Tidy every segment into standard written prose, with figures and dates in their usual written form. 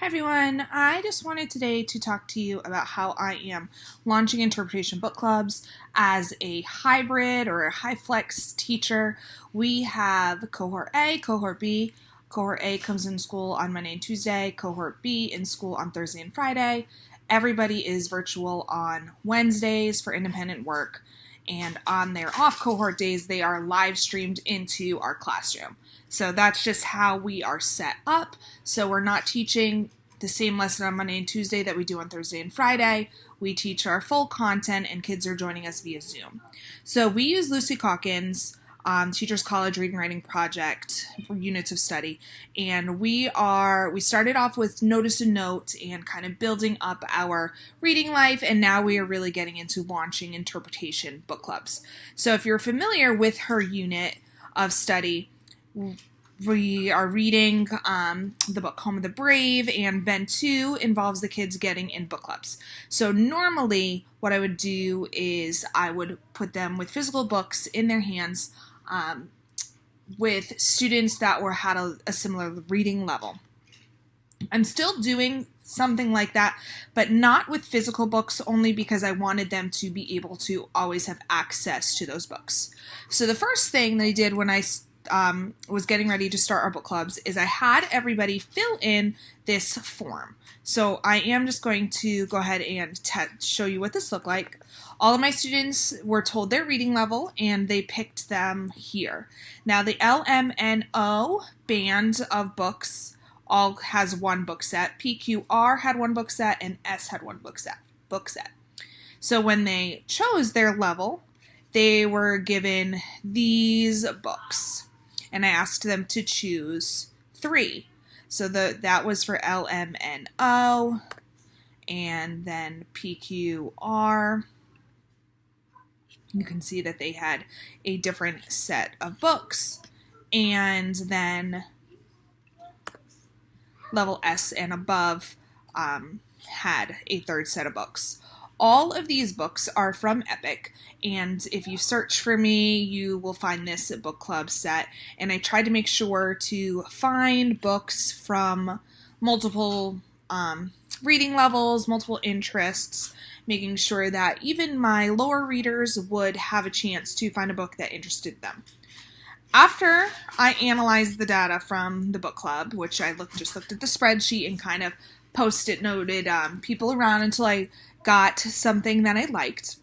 Hi everyone, I just wanted today to talk to you about how I am launching interpretation book clubs as a hybrid or a hyflex teacher. We have cohort A, cohort B. Cohort A comes in school on Monday and Tuesday, cohort B in school on Thursday and Friday. Everybody is virtual on Wednesdays for independent work, and on their off cohort days, they are live streamed into our classroom. So that's just how we are set up. So we're not teaching the same lesson on Monday and Tuesday that we do on Thursday and Friday. We teach our full content and kids are joining us via Zoom. So we use Lucy Calkins' Teachers College Reading Writing Project for units of study. And we started off with Notice a Note and kind of building up our reading life, and now we are really getting into launching interpretation book clubs. So if you're familiar with her unit of study, we are reading the book Home of the Brave, and Ben 2 involves the kids getting in book clubs. So normally what I would do is I would put them with physical books in their hands with students that had a similar reading level. I'm still doing something like that, but not with physical books, only because I wanted them to be able to always have access to those books. So the first thing that I did when I was getting ready to start our book clubs is I had everybody fill in this form. So I am just going to go ahead and show you what this looked like. All of my students were told their reading level and they picked them here. Now the LMNO band of books all has one book set. PQR had one book set and S had one book set. So when they chose their level, they were given these books. And I asked them to choose 3. So that was for LMNO, and then PQR. You can see that they had a different set of books, and then level S and above had a third set of books. All of these books are from Epic, and if you search for me, you will find this book club set. And I tried to make sure to find books from multiple reading levels, multiple interests, making sure that even my lower readers would have a chance to find a book that interested them. After I analyzed the data from the book club, which I just looked at the spreadsheet and kind of post-it noted people around until I got something that I liked,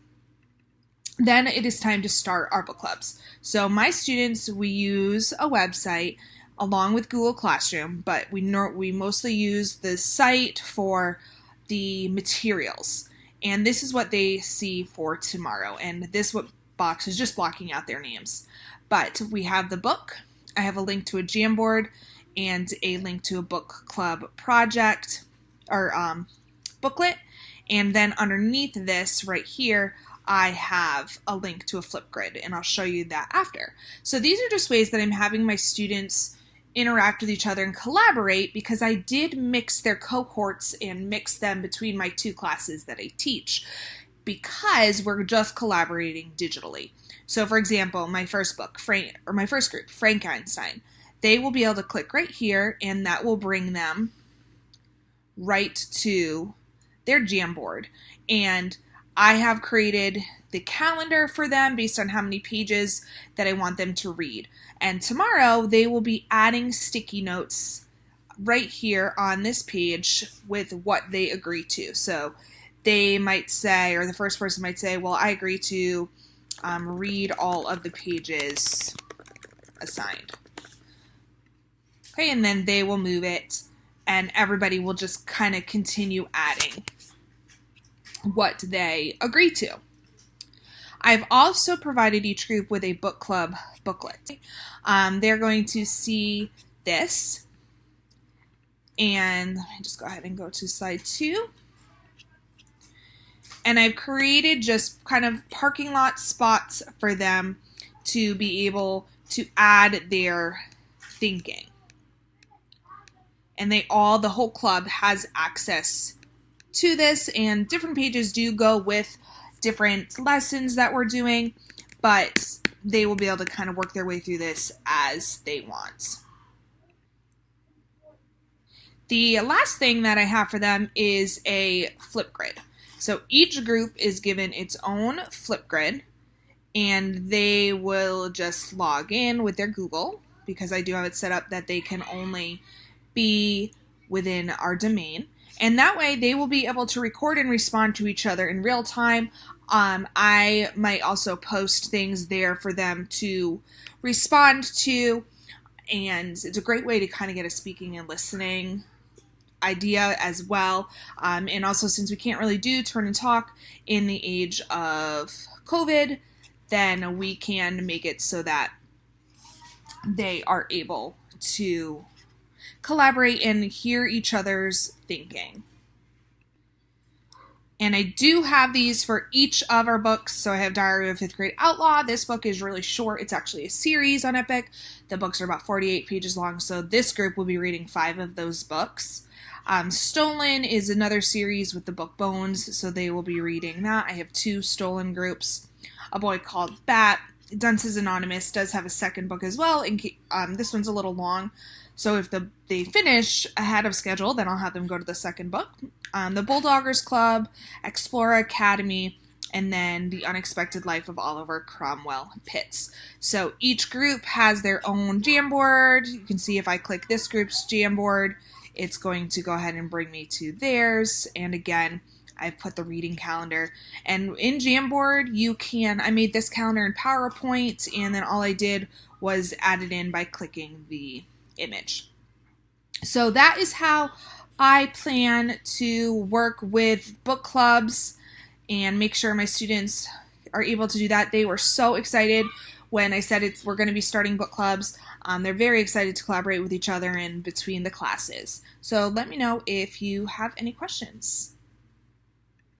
then it is time to start our book clubs. So my students, we use a website along with Google Classroom, but we mostly use the site for the materials. And this is what they see for tomorrow. And this box is just blocking out their names. But we have the book. I have a link to a Jamboard and a link to a book club project or booklet. And then underneath this right here, I have a link to a Flipgrid, and I'll show you that after. So these are just ways that I'm having my students interact with each other and collaborate, because I did mix their cohorts and mix them between my 2 classes that I teach, because we're just collaborating digitally. So for example, my first book, my first group, Frankenstein, they will be able to click right here, and that will bring them right to their Jamboard. And I have created the calendar for them based on how many pages that I want them to read. And tomorrow they will be adding sticky notes right here on this page with what they agree to. So they might say, or the first person might say, well, I agree to read all of the pages assigned. Okay, and then they will move it, and everybody will just kind of continue adding what they agree to. I've also provided each group with a book club booklet. They're going to see this, and let me just go ahead and go to slide 2. And I've created just kind of parking lot spots for them to be able to add their thinking. And the whole club has access to this, and different pages do go with different lessons that we're doing, but they will be able to kind of work their way through this as they want. The last thing that I have for them is a flip grid. So each group is given its own flip grid, and they will just log in with their Google, because I do have it set up that they can only be within our domain. And that way they will be able to record and respond to each other in real time. I might also post things there for them to respond to, and it's a great way to kind of get a speaking and listening idea as well. And also, since we can't really do turn and talk in the age of COVID, then we can make it so that they are able to collaborate and hear each other's thinking. And I do have these for each of our books. So I have Diary of a Fifth Grade Outlaw. This book is really short. It's actually a series on Epic. The books are about 48 pages long. So this group will be reading 5 of those books. Stolen is another series with the book Bones. So they will be reading that. I have 2 Stolen groups. A Boy Called Bat. Dunce's Anonymous does have a second book as well. This one's a little long. So if they finish ahead of schedule, then I'll have them go to the second book. The Bulldoggers Club, Explorer Academy, and then The Unexpected Life of Oliver Cromwell Pitts. So each group has their own Jamboard. You can see if I click this group's Jamboard, it's going to go ahead and bring me to theirs. And again, I've put the reading calendar. And in Jamboard, I made this calendar in PowerPoint, and then all I did was add it in by clicking the image. So that is how I plan to work with book clubs and make sure my students are able to do that. They were so excited when I said we're going to be starting book clubs. They're very excited to collaborate with each other and between the classes. So let me know if you have any questions.